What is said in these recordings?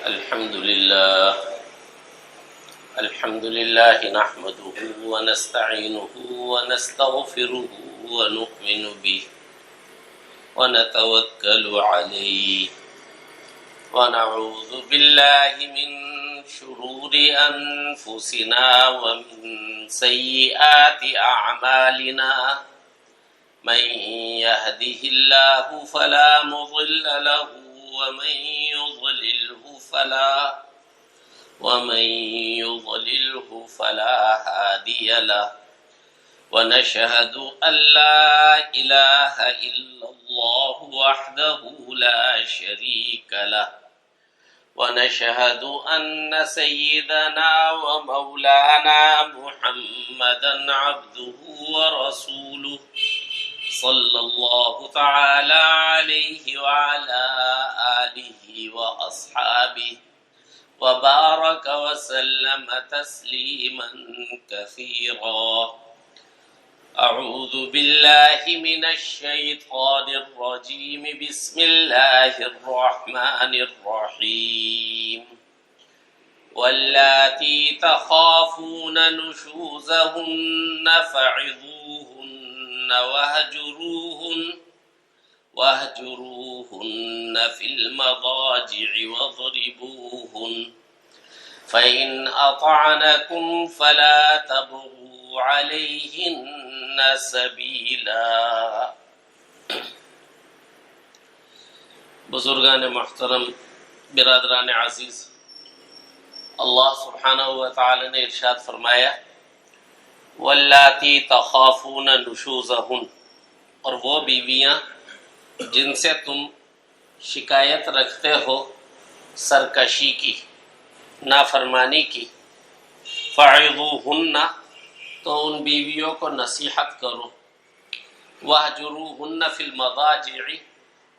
الحمد لله نحمده ونستعينه ونستغفره ونؤمن به ونتوكل عليه ونعوذ بالله من شرور أنفسنا ومن سيئات أعمالنا من يهده الله فلا مضل له ومن يضلله فلا هادي له ونشهد أن لا إله إلا الله وحده لا شريك له ونشهد أن سيدنا ومولانا محمدا عبده ورسوله صلى الله تعالى عليه وعلى آله وأصحابه وبارك وسلم تسليما كثيرا. أعوذ بالله من الشيطان الرجيم. بسم الله الرحمن الرحيم. واللاتي تخافون نشوزهن فعظوهن واهجروهن في المضاجع واضربوهن فإن أطعنكم فلا تبغوا عليهن سبيلا. بزرگان محترم، برادران عزیز، اللہ سبحانہ و تعالی نے ارشاد فرمایا واللاتی تخافون نشوزہن، اور وہ بیویاں جن سے تم شکایت رکھتے ہو سرکشی کی، نافرمانی کی، فعظوہن، تو ان بیویوں کو نصیحت کرو، واہجروہن فی المضاجع،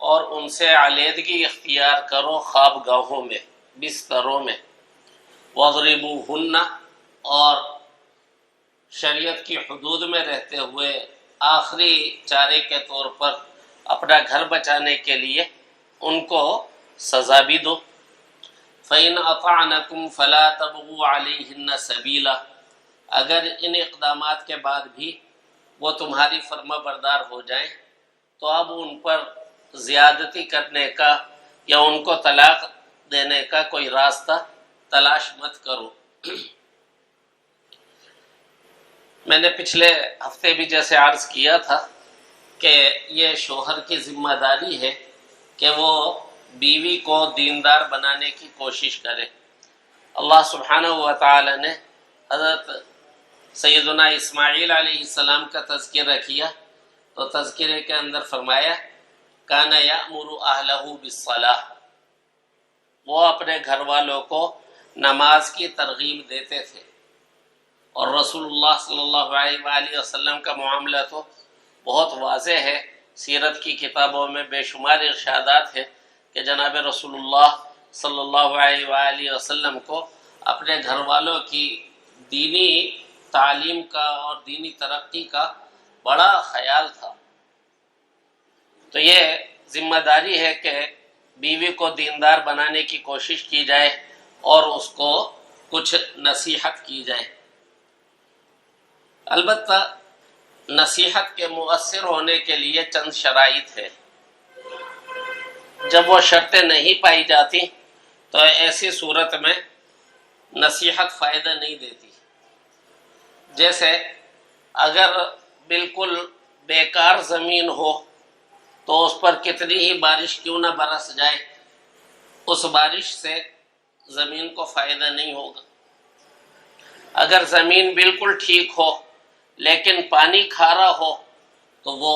اور ان سے علیحدگی اختیار کرو خوابگاہوں میں، بستروں میں، واضربوہن، اور شریعت کی حدود میں رہتے ہوئے آخری چارے کے طور پر اپنا گھر بچانے کے لیے ان کو سزا بھی دو. فَإِنْ أَطَعْنَكُمْ فَلَا تَبْغُوا عَلَيْهِنَّ سَبِيلًا، اگر ان اقدامات کے بعد بھی وہ تمہاری فرما بردار ہو جائیں تو اب ان پر زیادتی کرنے کا یا ان کو طلاق دینے کا کوئی راستہ تلاش مت کرو. میں نے پچھلے ہفتے بھی جیسے عرض کیا تھا کہ یہ شوہر کی ذمہ داری ہے کہ وہ بیوی کو دیندار بنانے کی کوشش کرے. اللہ سبحانہ و تعالی نے حضرت سیدنا اسماعیل علیہ السلام کا تذکرہ کیا تو تذکرے کے اندر فرمایا کان یأمر اہلہ بالصلاۃ، وہ اپنے گھر والوں کو نماز کی ترغیب دیتے تھے. اور رسول اللہ صلی اللہ علیہ وآلہ وسلم کا معاملہ تو بہت واضح ہے، سیرت کی کتابوں میں بے شمار ارشادات ہیں کہ جناب رسول اللہ صلی اللہ علیہ وآلہ وسلم کو اپنے گھر والوں کی دینی تعلیم کا اور دینی ترقی کا بڑا خیال تھا. تو یہ ذمہ داری ہے کہ بیوی کو دیندار بنانے کی کوشش کی جائے اور اس کو کچھ نصیحت کی جائے. البتہ نصیحت کے مؤثر ہونے کے لیے چند شرائط ہے. جب وہ شرطیں نہیں پائی جاتی تو ایسی صورت میں نصیحت فائدہ نہیں دیتی. جیسے اگر بالکل بیکار زمین ہو تو اس پر کتنی ہی بارش کیوں نہ برس جائے، اس بارش سے زمین کو فائدہ نہیں ہوگا. اگر زمین بالکل ٹھیک ہو لیکن پانی کھارا ہو تو وہ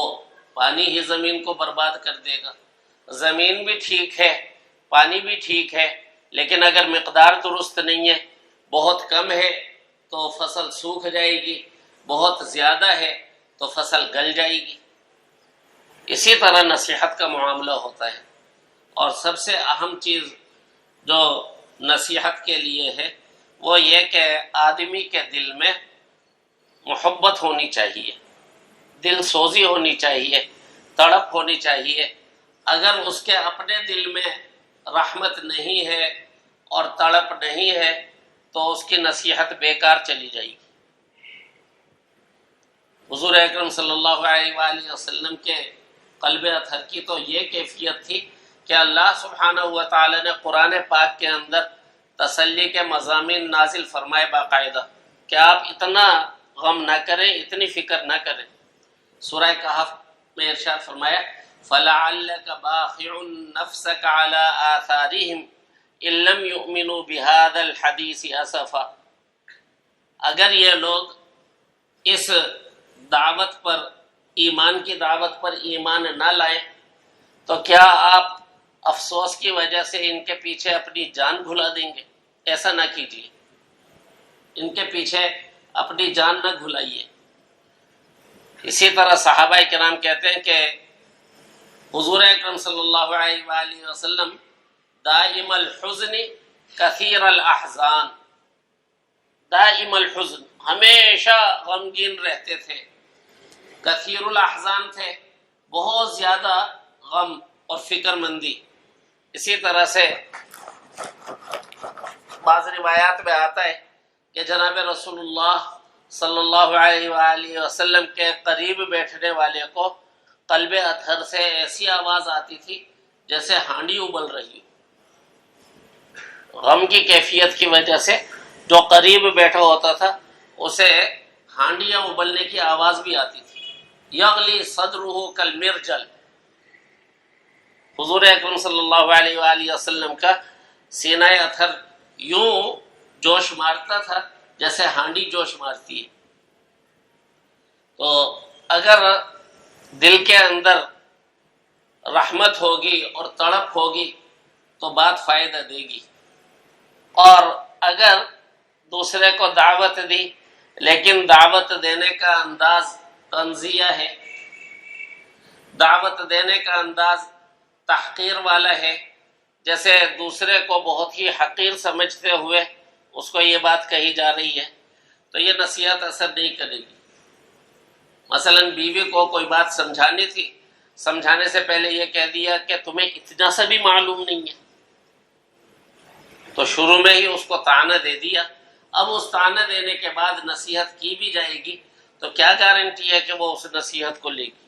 پانی ہی زمین کو برباد کر دے گا. زمین بھی ٹھیک ہے، پانی بھی ٹھیک ہے، لیکن اگر مقدار درست نہیں ہے، بہت کم ہے تو فصل سوکھ جائے گی، بہت زیادہ ہے تو فصل گل جائے گی. اسی طرح نصیحت کا معاملہ ہوتا ہے. اور سب سے اہم چیز جو نصیحت کے لیے ہے وہ یہ کہ آدمی کے دل میں محبت ہونی چاہیے، دل سوزی ہونی چاہیے، تڑپ ہونی چاہیے. اگر اس کے اپنے دل میں رحمت نہیں ہے اور تڑپ نہیں ہے تو اس کی نصیحت بیکار چلی جائے گی۔ حضور اکرم صلی اللہ علیہ وآلہ وسلم کے قلب اطہر کی تو یہ کیفیت تھی کہ اللہ سبحانہ و تعالی نے قرآن پاک کے اندر تسلی کے مضامین نازل فرمائے باقاعدہ کہ آپ اتنا غم نہ کریں، اتنی فکر نہ کریں۔ سورہ کہف میں ارشاد فرمایا فَلَعَلَّكَ بَاخِعٌ نَفْسَكَ عَلَىٰ آثَارِهِمْ إِن لَّمْ يُؤْمِنُوا بِهَٰذَا الْحَدِيثِ أَسَفًا۔ اگر یہ لوگ اس دعوت پر، ایمان کی دعوت پر ایمان نہ لائیں تو کیا آپ افسوس کی وجہ سے ان کے پیچھے اپنی جان بھلا دیں گے؟ ایسا نہ کیجیے، ان کے پیچھے اپنی جان نہ بھلائیے۔ اسی طرح صحابہ کرام کہتے ہیں کہ حضور اکرم صلی اللہ علیہ وآلہ وسلم دائم الحزن کثیر الاحزان، دائم الحزن ہمیشہ غمگین رہتے تھے، کثیر الاحزان تھے، بہت زیادہ غم اور فکر مندی۔ اسی طرح سے بعض روایات میں آتا ہے کہ جناب رسول اللہ صلی اللہ علیہ وآلہ وسلم کے قریب بیٹھنے والے کو قلب اطہر سے ایسی آواز آتی تھی جیسے ہانڈی ابل رہی ہو۔ غم کی کیفیت کی وجہ سے جو قریب بیٹھا ہوتا تھا اسے ہانڈیاں ابلنے کی آواز بھی آتی تھی۔ یغلی صدرہ کالمرجل، حضور اکرم صلی اللہ علیہ وآلہ وسلم کا سینہ اطہر یوں جوش مارتا تھا جیسے ہانڈی جوش مارتی ہے۔ تو اگر دل کے اندر رحمت ہوگی اور تڑپ ہوگی تو بات فائدہ دے گی، اور اگر دوسرے کو دعوت دی لیکن دعوت دینے کا انداز تنزیہ ہے، دعوت دینے کا انداز تحقیر والا ہے، جیسے دوسرے کو بہت ہی حقیر سمجھتے ہوئے اس کو یہ بات کہی جا رہی ہے، تو یہ نصیحت اثر نہیں کرے گی۔ مثلا بیوی کو کوئی بات سمجھانی تھی، سمجھانے سے پہلے یہ کہہ دیا کہ تمہیں اتنا سا بھی معلوم نہیں ہے، تو شروع میں ہی اس کو طعنہ دے دیا۔ اب اس طعنہ دینے کے بعد نصیحت کی بھی جائے گی تو کیا گارنٹی ہے کہ وہ اس نصیحت کو لے گی؟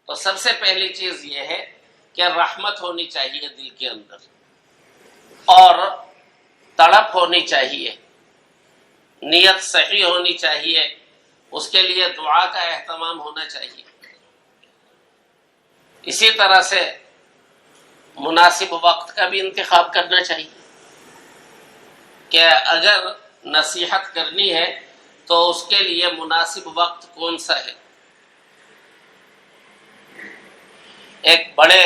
تو سب سے پہلی چیز یہ ہے کہ رحمت ہونی چاہیے دل کے اندر، اور تڑپ ہونی چاہیے، نیت صحیح ہونی چاہیے، اس کے لیے دعا کا اہتمام ہونا چاہیے۔ اسی طرح سے مناسب وقت کا بھی انتخاب کرنا چاہیے کہ اگر نصیحت کرنی ہے تو اس کے لیے مناسب وقت کون سا ہے۔ ایک بڑے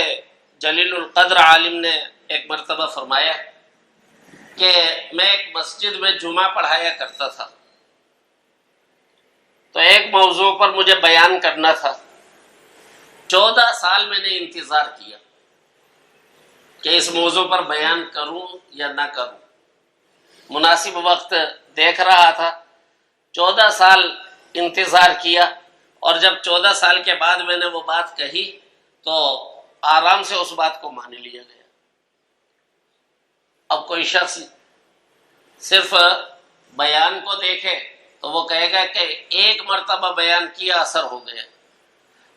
جلیل القدر عالم نے ایک مرتبہ فرمایا کہ میں ایک مسجد میں جمعہ پڑھایا کرتا تھا، تو ایک موضوع پر مجھے بیان کرنا تھا۔ 14 سال میں نے انتظار کیا کہ اس موضوع پر بیان کروں یا نہ کروں، مناسب وقت دیکھ رہا تھا۔ 14 سال انتظار کیا، اور جب 14 سال کے بعد میں نے وہ بات کہی تو آرام سے اس بات کو مان لیا گیا۔ اب کوئی شخص صرف بیان کو دیکھے تو وہ کہے گا کہ ایک مرتبہ بیان کیا اثر ہو گیا،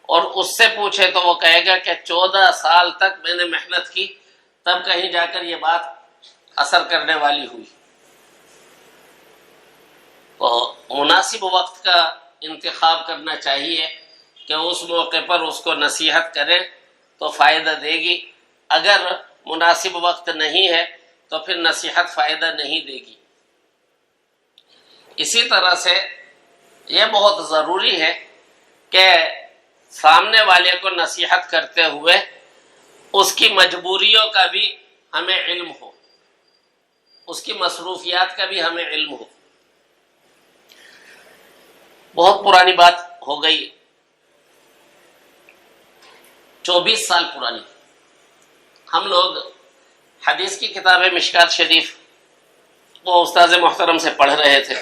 اور اس سے پوچھے تو وہ کہے گا کہ 14 سال تک میں نے محنت کی تب کہیں جا کر یہ بات اثر کرنے والی ہوئی۔ تو مناسب وقت کا انتخاب کرنا چاہیے کہ اس موقع پر اس کو نصیحت کریں تو فائدہ دے گی، اگر مناسب وقت نہیں ہے تو پھر نصیحت فائدہ نہیں دے گی۔ اسی طرح سے یہ بہت ضروری ہے کہ سامنے والے کو نصیحت کرتے ہوئے اس کی مجبوریوں کا بھی ہمیں علم ہو، اس کی مصروفیات کا بھی ہمیں علم ہو۔ بہت پرانی بات ہو گئی، 24 سال پرانی۔ ہم لوگ حدیث کی کتاب مشکات شریف وہ استاذ محترم سے پڑھ رہے تھے۔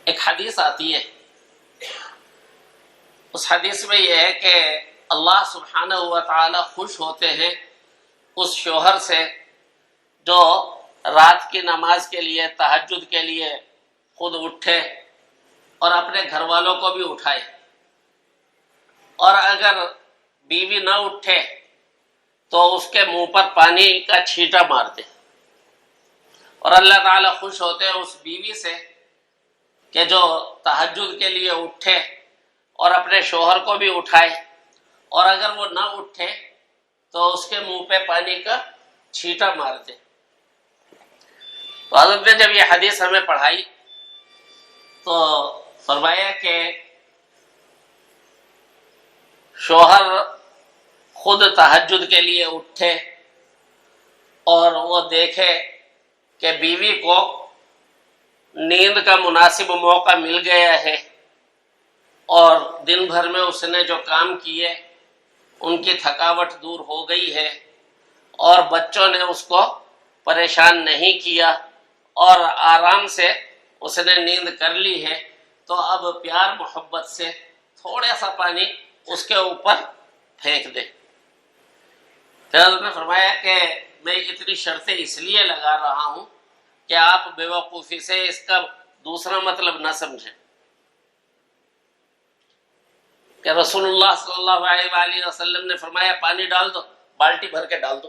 ایک حدیث آتی ہے، اس حدیث میں یہ ہے کہ اللہ سبحانہ و تعالی خوش ہوتے ہیں اس شوہر سے جو رات کی نماز کے لیے، تہجد کے لیے خود اٹھے اور اپنے گھر والوں کو بھی اٹھائے، اور اگر بیوی نہ اٹھے تو اس کے منہ پر پانی کا چھینٹا مار دے، اور اللہ تعالیٰ خوش ہوتے ہیں اس بیوی سے کہ جو تہجد کے لیے اٹھے اور اپنے شوہر کو بھی اٹھائے، اور اگر وہ نہ اٹھے تو اس کے منہ پہ پانی کا چھینٹا مار دے۔ تو حضرت نے جب یہ حدیث ہمیں پڑھائی تو فرمایا کہ شوہر خود تہجد کے لیے اٹھے اور وہ دیکھے کہ بیوی کو نیند کا مناسب موقع مل گیا ہے، اور دن بھر میں اس نے جو کام کیے ان کی تھکاوٹ دور ہو گئی ہے، اور بچوں نے اس کو پریشان نہیں کیا، اور آرام سے اس نے نیند کر لی ہے، تو اب پیار محبت سے تھوڑا سا پانی اس کے اوپر پھینک دے۔ حضرت نے فرمایا کہ میں اتنی شرطیں اس لیے لگا رہا ہوں کہ آپ بے وقوفی سے اس کا دوسرا مطلب نہ سمجھیں کہ رسول اللہ صلی اللہ علیہ وآلہ وسلم نے فرمایا پانی ڈال دو، بالٹی بھر کے ڈال دو،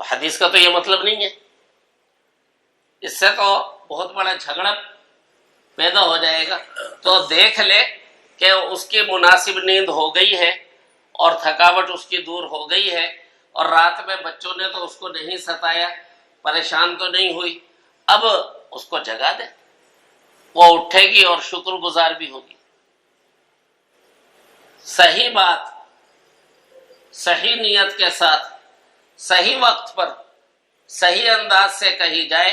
تو حدیث کا تو یہ مطلب نہیں ہے۔ اس سے تو بہت بڑا جھگڑا پیدا ہو جائے گا۔ تو دیکھ لے کہ اس کی مناسب نیند ہو گئی ہے اور تھکاوٹ اس کی دور ہو گئی ہے، اور رات میں بچوں نے تو اس کو نہیں ستایا، پریشان تو نہیں ہوئی، اب اس کو جگا دے، وہ اٹھے گی اور شکر گزار بھی ہوگی۔ صحیح بات صحیح نیت کے ساتھ صحیح وقت پر صحیح انداز سے کہی جائے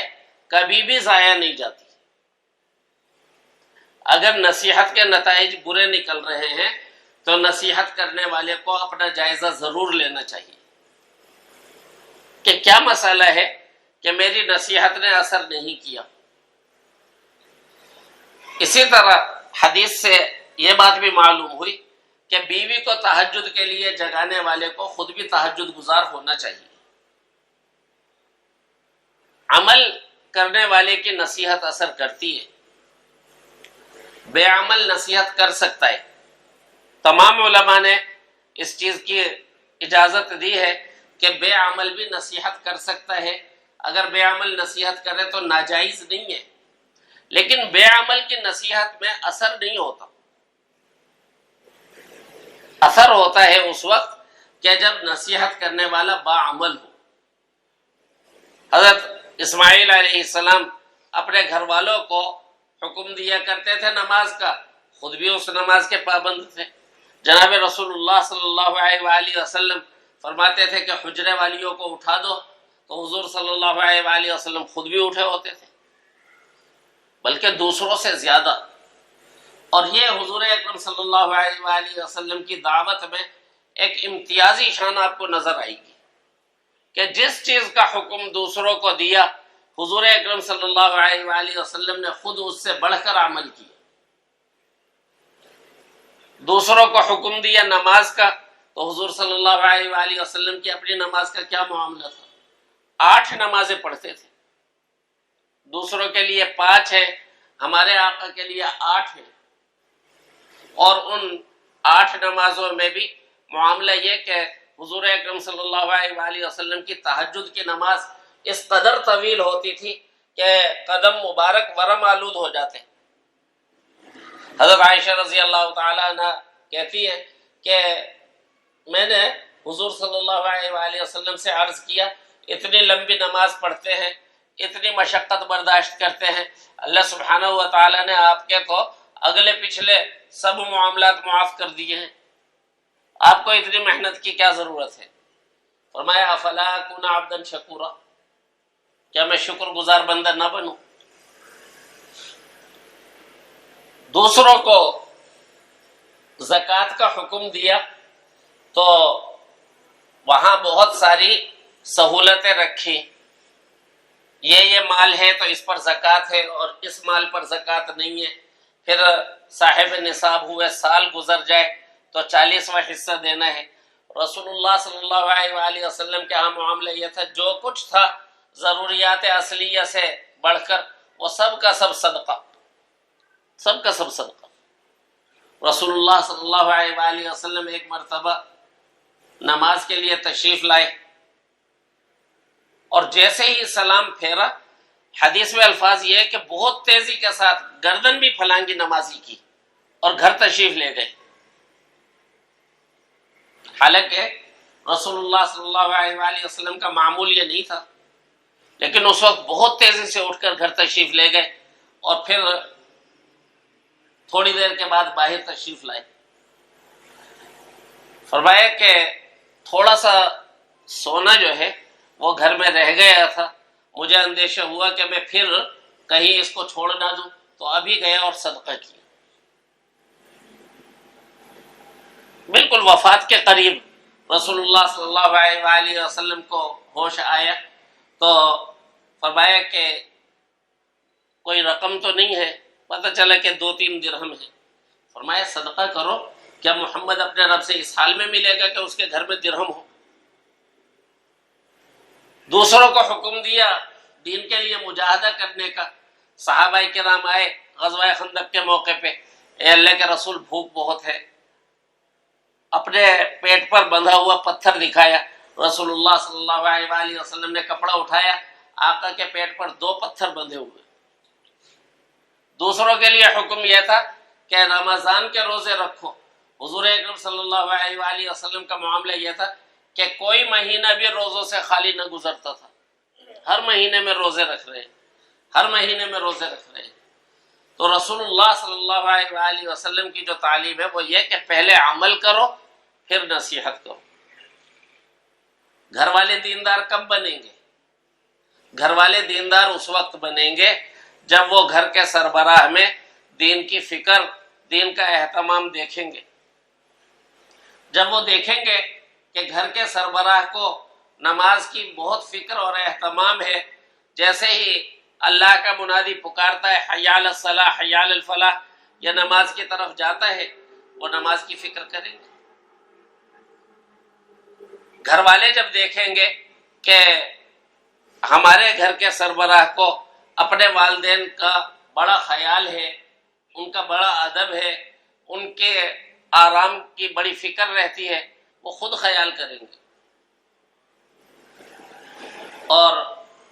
کبھی بھی ضائع نہیں جاتی۔ اگر نصیحت کے نتائج برے نکل رہے ہیں تو نصیحت کرنے والے کو اپنا جائزہ ضرور لینا چاہیے کہ کیا مسئلہ ہے کہ میری نصیحت نے اثر نہیں کیا۔ اسی طرح حدیث سے یہ بات بھی معلوم ہوئی کہ بیوی کو تہجد کے لیے جگانے والے کو خود بھی تہجد گزار ہونا چاہیے۔ عمل کرنے والے کی نصیحت اثر کرتی ہے، بے عمل نصیحت کر سکتا ہے۔ تمام علماء نے اس چیز کی اجازت دی ہے کہ بے عمل بھی نصیحت کر سکتا ہے، اگر بے عمل نصیحت کرے تو ناجائز نہیں ہے، لیکن بے عمل کی نصیحت میں اثر نہیں ہوتا۔ اثر ہوتا ہے اس وقت کہ جب نصیحت کرنے والا باعمل ہو۔ حضرت اسماعیل علیہ السلام اپنے گھر والوں کو حکم دیا کرتے تھے نماز کا، خود بھی اس نماز کے پابند تھے۔ جناب رسول اللہ صلی اللہ علیہ وآلہ وسلم فرماتے تھے کہ حجرے والیوں کو اٹھا دو، تو حضور صلی اللہ علیہ وآلہ وسلم خود بھی اٹھے ہوتے تھے، بلکہ دوسروں سے زیادہ۔ اور یہ حضور اکرم صلی اللہ علیہ وآلہ وسلم کی دعوت میں ایک امتیازی شان آپ کو نظر آئے گی کہ جس چیز کا حکم دوسروں کو دیا حضور اکرم صلی اللہ علیہ وآلہ وسلم نے خود اس سے بڑھ کر عمل کیا۔ دوسروں کو حکم دیا نماز کا، تو حضور صلی اللہ علیہ وآلہ وسلم کی اپنی نماز کا کیا معاملہ تھا؟ 8 نمازیں پڑھتے تھے، دوسروں کے لیے 5 ہے، ہمارے آقا کے لیے 8 ہے، اور ان 8 نمازوں میں بھی معاملہ یہ کہ حضور اکرم صلی اللہ علیہ وآلہ وسلم کی تہجد کی نماز اس قدر طویل ہوتی تھی کہ قدم مبارک ورم آلود ہو جاتے۔ حضرت عائشہ رضی اللہ تعالیٰ عنہ کہتی ہیں کہ میں نے حضور صلی اللہ علیہ وآلہ وسلم سے عرض کیا، اتنی لمبی نماز پڑھتے ہیں، اتنی مشقت برداشت کرتے ہیں، اللہ سبحانہ و تعالیٰ نے آپ کے تو اگلے پچھلے سب معاملات معاف کر دیے ہیں، آپ کو اتنی محنت کی کیا ضرورت ہے؟ فرمایا افلا اکون عبدا شکورا، کیا میں شکر گزار بندہ نہ بنوں؟ دوسروں کو زکوٰۃ کا حکم دیا تو وہاں بہت ساری سہولتیں رکھی، یہ مال ہے تو اس پر زکوٰۃ ہے اور اس مال پر زکوٰۃ نہیں ہے، پھر صاحب نصاب ہوئے، سال گزر جائے تو 40واں حصہ دینا ہے۔ رسول اللہ صلی اللہ علیہ وآلہ وسلم کے ہاں معاملہ یہ تھا، جو کچھ تھا ضروریات اصلیہ سے بڑھ کر وہ سب کا سب صدقہ، سب کا سب صدقہ۔ رسول اللہ صلی اللہ علیہ وآلہ وسلم ایک مرتبہ نماز کے لیے تشریف لائے اور جیسے ہی سلام پھیرا، حدیث میں الفاظ یہ ہے کہ بہت تیزی کے ساتھ گردن بھی پھلانگی نمازی کی اور گھر تشریف لے گئے۔ حالانکہ رسول اللہ صلی اللہ علیہ وآلہ وسلم کا معمول یہ نہیں تھا، لیکن اس وقت بہت تیزی سے اٹھ کر گھر تشریف لے گئے اور پھر تھوڑی دیر کے بعد باہر تشریف لائے۔ فرمایا کہ تھوڑا سا سونا جو ہے وہ گھر میں رہ گیا تھا، مجھے اندیشہ ہوا کہ میں پھر کہیں اس کو چھوڑ نہ دوں، تو ابھی گیا اور صدقہ کیا۔ بالکل وفات کے قریب رسول اللہ صلی اللہ علیہ وآلہ وسلم کو ہوش آیا تو فرمایا کہ کوئی رقم تو نہیں ہے، پتہ چلا کہ 2-3 درہم ہے۔ فرمایا صدقہ کرو، کیا محمد اپنے رب سے اس حال میں ملے گا کہ اس کے گھر میں درہم ہو؟ دوسروں کو حکم دیا دین کے لیے مجاہدہ کرنے کا۔ صحابہ کرام آئے غزوہ خندق کے موقع پہ، اے اللہ کے رسول بھوک بہت ہے، اپنے پیٹ پر بندھا ہوا پتھر دکھایا۔ رسول اللہ صلی اللہ علیہ وآلہ وسلم نے کپڑا اٹھایا، آقا کے پیٹ پر 2 پتھر بندھے ہوئے۔ دوسروں کے لیے حکم یہ تھا کہ رمضان کے روزے رکھو۔ حضور اکرم صلی اللہ علیہ وآلہ وسلم کا معاملہ یہ تھا کہ کوئی مہینہ بھی روزوں سے خالی نہ گزرتا تھا، ہر مہینے میں روزے رکھ رہے ہیں، ہر مہینے میں روزے رکھ رہے ہیں۔ تو رسول اللہ صلی اللہ علیہ وآلہ وسلم کی جو تعلیم ہے وہ یہ کہ پہلے عمل کرو پھر نصیحت کرو۔ گھر والے دیندار کب بنیں گے؟ گھر والے دیندار اس وقت بنیں گے جب وہ گھر کے سربراہ میں دین کی فکر، دین کا اہتمام دیکھیں گے۔ جب وہ دیکھیں گے کہ گھر کے سربراہ کو نماز کی بہت فکر اور اہتمام ہے، جیسے ہی اللہ کا منادی پکارتا ہے حی علی الصلاح حی علی الفلاح، یا نماز کی طرف جاتا ہے، وہ نماز کی فکر کریں گے۔ گھر والے جب دیکھیں گے کہ ہمارے گھر کے سربراہ کو اپنے والدین کا بڑا خیال ہے، ان کا بڑا ادب ہے، ان کے آرام کی بڑی فکر رہتی ہے، وہ خود خیال کریں گے۔ اور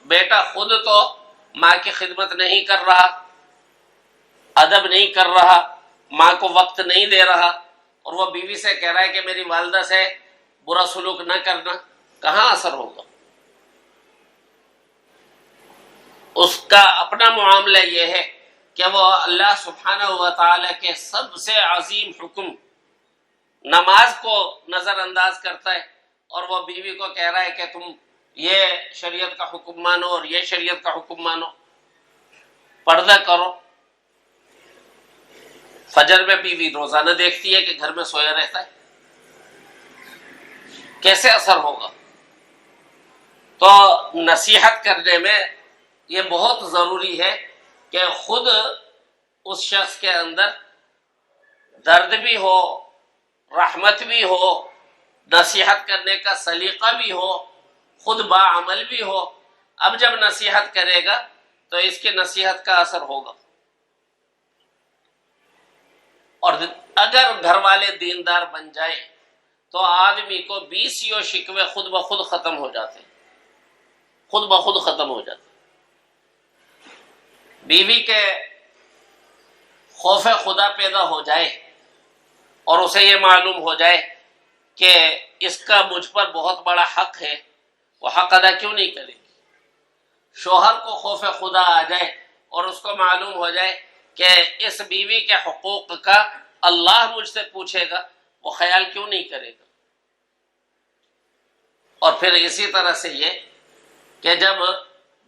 بیٹا خود تو ماں کی خدمت نہیں کر رہا، ادب نہیں کر رہا، ماں کو وقت نہیں دے رہا، اور وہ بیوی سے کہہ رہا ہے کہ میری والدہ سے برا سلوک نہ کرنا، کہاں اثر ہوگا؟ اس کا اپنا معاملہ یہ ہے کہ وہ اللہ سبحانہ و تعالی کے سب سے عظیم حکم نماز کو نظر انداز کرتا ہے، اور وہ بیوی کو کہہ رہا ہے کہ تم یہ شریعت کا حکم مانو اور یہ شریعت کا حکم مانو، پردہ کرو۔ فجر میں بیوی روزانہ دیکھتی ہے کہ گھر میں سویا رہتا ہے، کیسے اثر ہوگا؟ تو نصیحت کرنے میں یہ بہت ضروری ہے کہ خود اس شخص کے اندر درد بھی ہو، رحمت بھی ہو، نصیحت کرنے کا سلیقہ بھی ہو، خود باعمل بھی ہو۔ اب جب نصیحت کرے گا تو اس کی نصیحت کا اثر ہوگا، اور اگر گھر والے دیندار بن جائیں تو آدمی کو 20 شکوے خود بخود ختم ہو جاتے ہیں، خود بخود ختم ہو جاتے ہیں۔ بیوی کے خوف خدا پیدا ہو جائے اور اسے یہ معلوم ہو جائے کہ اس کا مجھ پر بہت بڑا حق ہے، وہ حق ادا کیوں نہیں کرے گی؟ شوہر کو خوف خدا آ جائے اور اس کو معلوم ہو جائے کہ اس بیوی کے حقوق کا اللہ مجھ سے پوچھے گا، وہ خیال کیوں نہیں کرے گا؟ اور پھر اسی طرح سے یہ کہ جب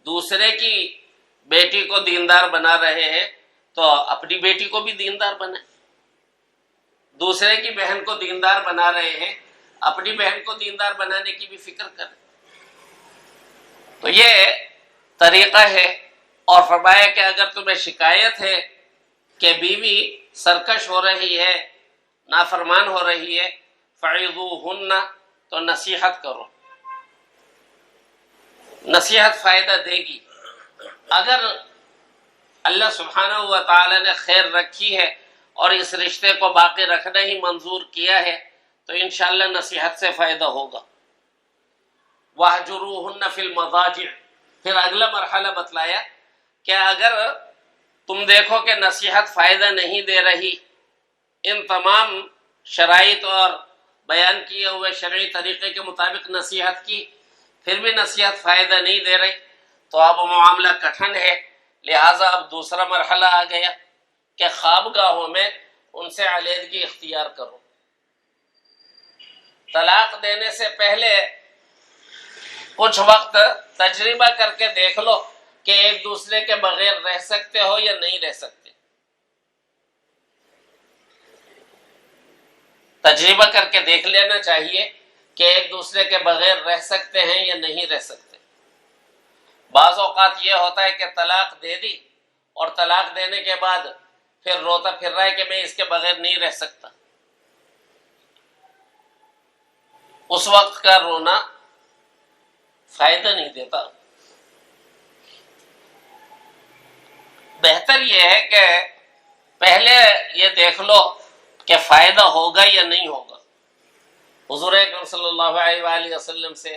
دوسرے کی بیٹی کو دیندار بنا رہے ہیں تو اپنی بیٹی کو بھی دیندار بنائیں، دوسرے کی بہن کو دیندار بنا رہے ہیں، اپنی بہن کو دیندار بنانے کی بھی فکر کریں۔ تو یہ طریقہ ہے۔ اور فرمایا کہ اگر تمہیں شکایت ہے کہ بیوی سرکش ہو رہی ہے، نافرمان ہو رہی ہے، فعظوہن، تو نصیحت کرو، نصیحت فائدہ دے گی۔ اگر اللہ سبحانہ و تعالی نے خیر رکھی ہے اور اس رشتے کو باقی رکھنا ہی منظور کیا ہے تو انشاءاللہ نصیحت سے فائدہ ہوگا۔ وَاهْجُرُوهُنَّ فِي الْمَضَاجِعِ، پھر اگلا مرحلہ بتلایا کہ اگر تم دیکھو کہ نصیحت فائدہ نہیں دے رہی، ان تمام شرائط اور بیان کیے ہوئے شرعی طریقے کے مطابق نصیحت کی، پھر بھی نصیحت فائدہ نہیں دے رہی، تو اب معاملہ کٹھن ہے، لہٰذا اب دوسرا مرحلہ آ گیا کہ خوابگاہوں میں ان سے علیحدگی اختیار کرو۔ طلاق دینے سے پہلے کچھ وقت تجربہ کر کے دیکھ لو کہ ایک دوسرے کے بغیر رہ سکتے ہو یا نہیں رہ سکتے۔ تجربہ کر کے دیکھ لینا چاہیے کہ ایک دوسرے کے بغیر رہ سکتے ہیں یا نہیں رہ سکتے۔ بعض اوقات یہ ہوتا ہے کہ طلاق دے دی اور طلاق دینے کے بعد پھر روتا پھر رہا ہے کہ میں اس کے بغیر نہیں رہ سکتا۔ اس وقت کا رونا فائدہ نہیں دیتا۔ بہتر یہ ہے کہ پہلے یہ دیکھ لو کہ فائدہ ہوگا یا نہیں ہوگا۔ حضور اکرم صلی اللہ علیہ وآلہ وسلم سے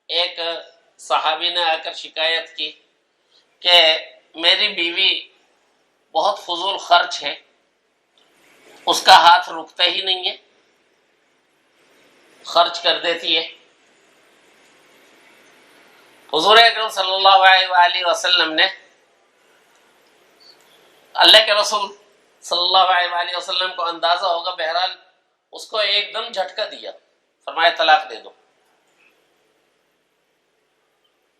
ایک صحابی نے آ کر شکایت کی کہ میری بیوی بہت فضول خرچ ہے، اس کا ہاتھ رکتا ہی نہیں ہے، خرچ کر دیتی ہے۔ حضور اکرم صلی اللہ علیہ وآلہ وسلم نے، اللہ کے رسول صلی اللہ علیہ وآلہ وسلم کو اندازہ ہوگا، بہرحال اس کو ایک دم جھٹکا دیا، فرمایا طلاق دے دو،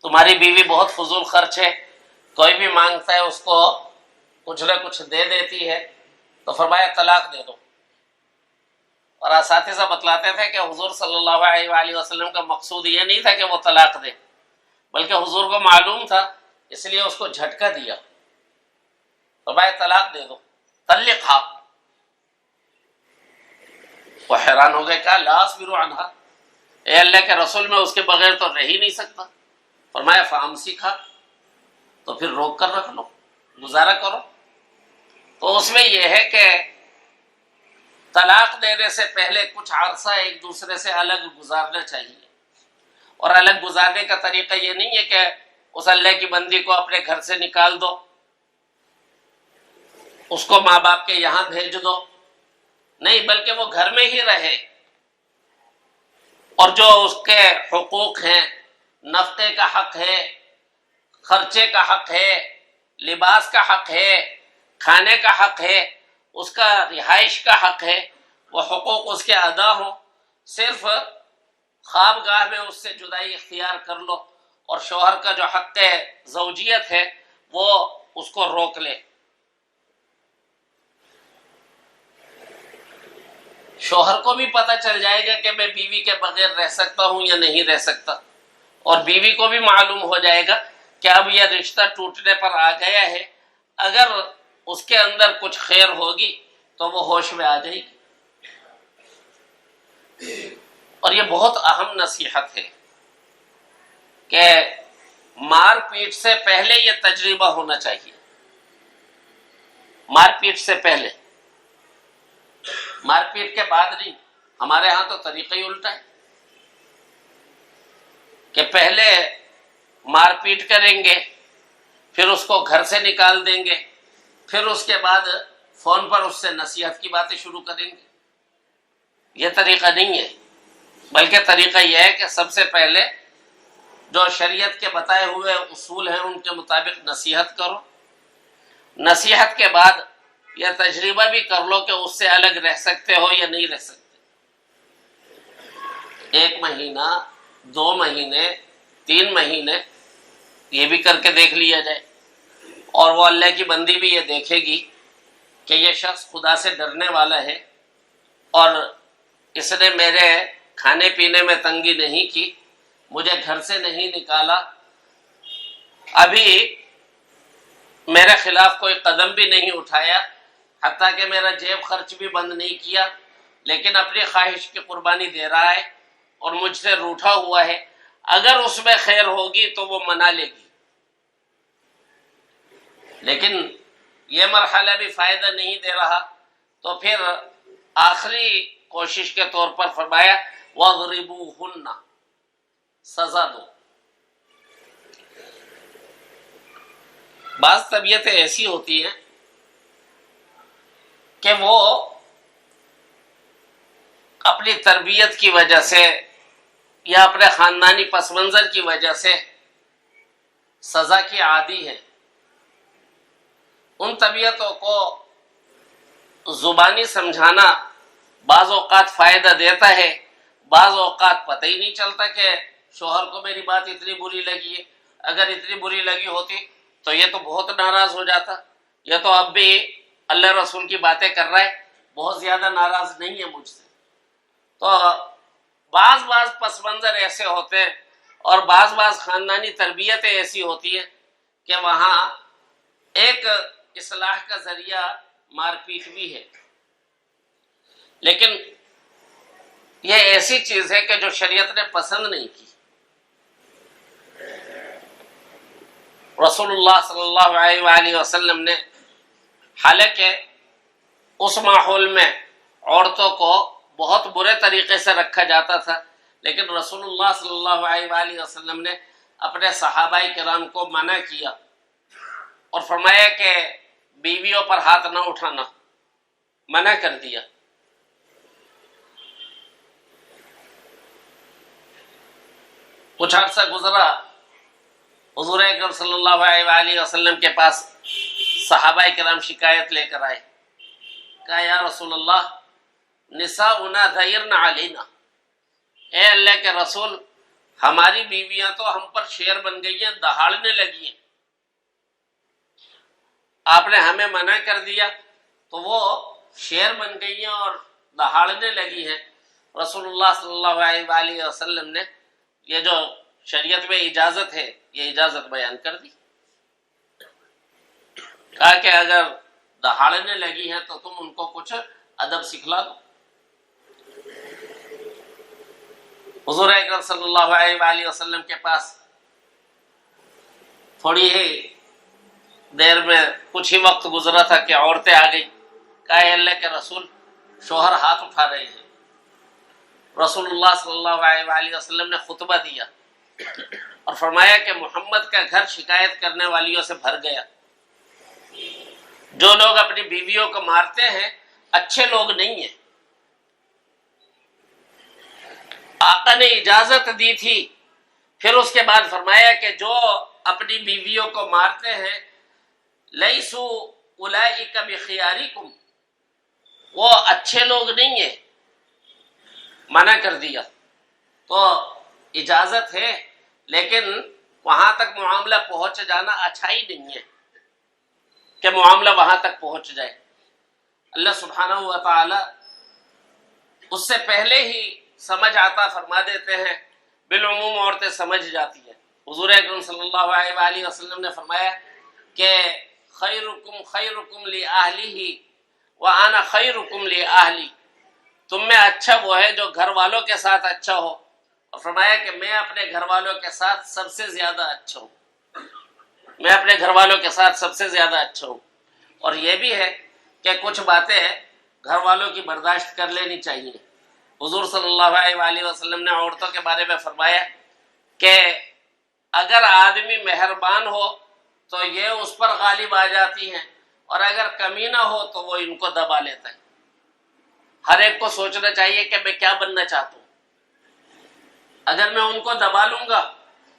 تمہاری بیوی بہت فضول خرچ ہے، کوئی بھی مانگتا ہے اس کو کچھ نہ کچھ دے دیتی ہے، تو فرمایا طلاق دے دو۔ اور اساتذہ بتلاتے تھے کہ حضور صلی اللہ علیہ وآلہ وسلم کا مقصود یہ نہیں تھا کہ وہ طلاق دے، بلکہ حضور کو معلوم تھا، اس لیے اس کو جھٹکا دیا، فرمایا طلاق دے دو، طلقھا۔ وہ حیران ہو گئے، کہا لا اصبر عنہا، اے اللہ کے رسول میں اس کے بغیر تو رہ ہی نہیں سکتا۔ فرمایا فامسکھا، تو پھر روک کر رکھ لو، گزارا کرو۔ تو اس میں یہ ہے کہ طلاق دینے سے پہلے کچھ عرصہ ایک دوسرے سے الگ گزارنا چاہیے، اور الگ گزارنے کا طریقہ یہ نہیں ہے کہ اس اللہ کی بندی کو اپنے گھر سے نکال دو، اس کو ماں باپ کے یہاں بھیج دو، نہیں، بلکہ وہ گھر میں ہی رہے، اور جو اس کے حقوق ہیں، نفقے کا حق ہے، خرچے کا حق ہے، لباس کا حق ہے، کھانے کا حق ہے، اس کا رہائش کا حق ہے، وہ حقوق اس کے ادا ہوں۔ صرف خوابگاہ میں اس سے جدائی اختیار کر لو، اور شوہر کا جو حق زوجیت ہے وہ اس کو روک لے۔ شوہر کو بھی پتہ چل جائے گا کہ میں بیوی کے بغیر رہ سکتا ہوں یا نہیں رہ سکتا، اور بیوی کو بھی معلوم ہو جائے گا کہ اب یہ رشتہ ٹوٹنے پر آ گیا ہے، اگر اس کے اندر کچھ خیر ہوگی تو وہ ہوش میں آ جائے گی۔ اور یہ بہت اہم نصیحت ہے کہ مار پیٹ سے پہلے یہ تجربہ ہونا چاہیے، مار پیٹ سے پہلے، مار پیٹ کے بعد نہیں۔ ہمارے ہاں تو طریقہ ہی الٹا ہے کہ پہلے مار پیٹ کریں گے، پھر اس کو گھر سے نکال دیں گے، پھر اس کے بعد فون پر اس سے نصیحت کی باتیں شروع کریں گے۔ یہ طریقہ نہیں ہے، بلکہ طریقہ یہ ہے کہ سب سے پہلے جو شریعت کے بتائے ہوئے اصول ہیں ان کے مطابق نصیحت کرو، نصیحت کے بعد یہ تجربہ بھی کر لو کہ اس سے الگ رہ سکتے ہو یا نہیں رہ سکتے۔ 1 مہینہ، 2 مہینے، 3 مہینے یہ بھی کر کے دیکھ لیا جائے، اور وہ اللہ کی بندی بھی یہ دیکھے گی کہ یہ شخص خدا سے ڈرنے والا ہے، اور اس نے میرے کھانے پینے میں تنگی نہیں کی، مجھے گھر سے نہیں نکالا، ابھی میرے خلاف کوئی قدم بھی نہیں اٹھایا، حتیٰ کہ میرا جیب خرچ بھی بند نہیں کیا، لیکن اپنی خواہش کی قربانی دے رہا ہے، اور مجھ سے روٹھا ہوا ہے، اگر اس میں خیر ہوگی تو وہ منا لے گی، لیکن یہ مرحلہ بھی فائدہ نہیں دے رہا، تو پھر آخری کوشش کے طور پر فرمایا وَاضْرِبُوهُنَّ، سزا دو۔ بعض طبیعتیں ایسی ہوتی ہیں کہ وہ اپنی تربیت کی وجہ سے یا اپنے خاندانی پس منظر کی وجہ سے سزا کی عادی ہے، ان طبیعتوں کو زبانی سمجھانا بعض اوقات فائدہ دیتا ہے، بعض اوقات پتہ ہی نہیں چلتا کہ شوہر کو میری بات اتنی بری لگی ہے، اگر اتنی بری لگی ہوتی تو یہ تو بہت ناراض ہو جاتا، یہ تو اب بھی اللہ رسول کی باتیں کر رہا ہے، بہت زیادہ ناراض نہیں ہے مجھ سے۔ تو بعض پس منظر ایسے ہوتے ہیں اور بعض خاندانی تربیتیں ایسی ہوتی ہیں کہ وہاں ایک اصلاح کا ذریعہ مار پیٹ بھی ہے، لیکن یہ ایسی چیز ہے کہ جو شریعت نے پسند نہیں کی۔ رسول اللہ صلی اللہ علیہ وآلہ وسلم نے، حالانکہ اس ماحول میں عورتوں کو بہت برے طریقے سے رکھا جاتا تھا، لیکن رسول اللہ صلی اللہ علیہ وآلہ وسلم نے اپنے صحابہ کرام کو منع کیا اور فرمایا کہ بیویوں پر ہاتھ نہ اٹھانا، منع کر دیا۔ کچھ عرصہ گزرا، حضور اکرم صلی اللہ علیہ وآلہ وسلم کے پاس صحابہ کرام شکایت لے کر آئے، کہا یا رسول اللہ نساؤنا ذیرن علینا، اے اللہ کے رسول ہماری بیویاں تو ہم پر شیر بن گئی ہیں، دہاڑنے لگی ہیں، آپ نے ہمیں منع کر دیا تو وہ شیر بن گئی ہیں اور دہاڑنے لگی ہیں۔ رسول اللہ صلی اللہ علیہ وآلہ وسلم نے یہ جو شریعت میں اجازت ہے یہ اجازت بیان کر دی، کہا کہ اگر دہاڑنے لگی ہیں تو تم ان کو کچھ ادب سکھلا دو۔ حضور اکرم صلی اللہ علیہ وآلہ وسلم کے پاس تھوڑی ہی دیر میں کچھ ہی وقت گزرا تھا کہ عورتیں آ گئی، کہا اے اللہ کے رسول شوہر ہاتھ اٹھا رہے ہیں۔ رسول اللہ صلی اللہ علیہ وآلہ وسلم نے خطبہ دیا اور فرمایا کہ محمد کا گھر شکایت کرنے والیوں سے بھر گیا، جو لوگ اپنی بیویوں کو مارتے ہیں اچھے لوگ نہیں ہیں۔ آقا نے اجازت دی تھی، پھر اس کے بعد فرمایا کہ جو اپنی بیویوں کو مارتے ہیں لیسو اولئک بخیارکم، وہ اچھے لوگ نہیں ہیں، منع کر دیا۔ تو اجازت ہے لیکن وہاں تک معاملہ پہنچ جانا اچھائی نہیں ہے کہ معاملہ وہاں تک پہنچ جائے۔ اللہ سبحانہ و تعالی اس سے پہلے ہی سمجھ عطا فرما دیتے ہیں، بالعموم عورتیں سمجھ جاتی ہیں۔ حضور اکرم صلی اللہ علیہ وآلہ وسلم نے فرمایا کہ خیرکم خیرکم لأہلہ وانا خیرکم لأہلی، تم میں اچھا وہ ہے جو گھر والوں کے ساتھ اچھا ہو، اور فرمایا کہ میں اپنے گھر والوں کے ساتھ سب سے زیادہ اچھا ہوں، میں اپنے گھر والوں کے ساتھ سب سے زیادہ اچھا ہوں۔ اور یہ بھی ہے کہ کچھ باتیں گھر والوں کی برداشت کر لینی چاہیے۔ حضور صلی اللہ علیہ وآلہ وسلم نے عورتوں کے بارے میں فرمایا کہ اگر آدمی مہربان ہو تو یہ اس پر غالب آ جاتی ہیں، اور اگر کمینہ ہو تو وہ ان کو دبا لیتا ہے۔ ہر ایک کو سوچنا چاہیے کہ میں کیا بننا چاہتا ہوں۔ اگر میں ان کو دبا لوں گا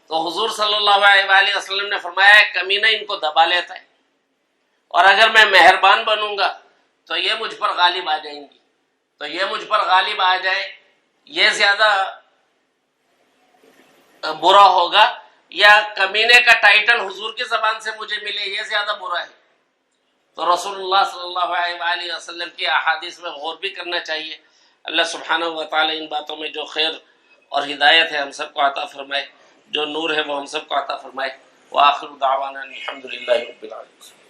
تو حضور صلی اللہ علیہ وآلہ وسلم نے فرمایا ہے کمینہ ان کو دبا لیتا ہے، اور اگر میں مہربان بنوں گا تو یہ مجھ پر غالب آ جائیں گی، تو یہ مجھ پر غالب آ جائے یہ زیادہ برا ہوگا، یا کمینے کا ٹائٹل حضور کی زبان سے مجھے ملے یہ زیادہ برا ہے۔ تو رسول اللہ صلی اللہ علیہ وآلہ وسلم کی احادیث میں غور بھی کرنا چاہیے۔ اللہ سبحانہ و تعالی ان باتوں میں جو خیر اور ہدایت ہے ہم سب کو عطا فرمائے، جو نور ہے وہ ہم سب کو عطا فرمائے۔ وآخر دعوانا الحمدللہ رب العالمین۔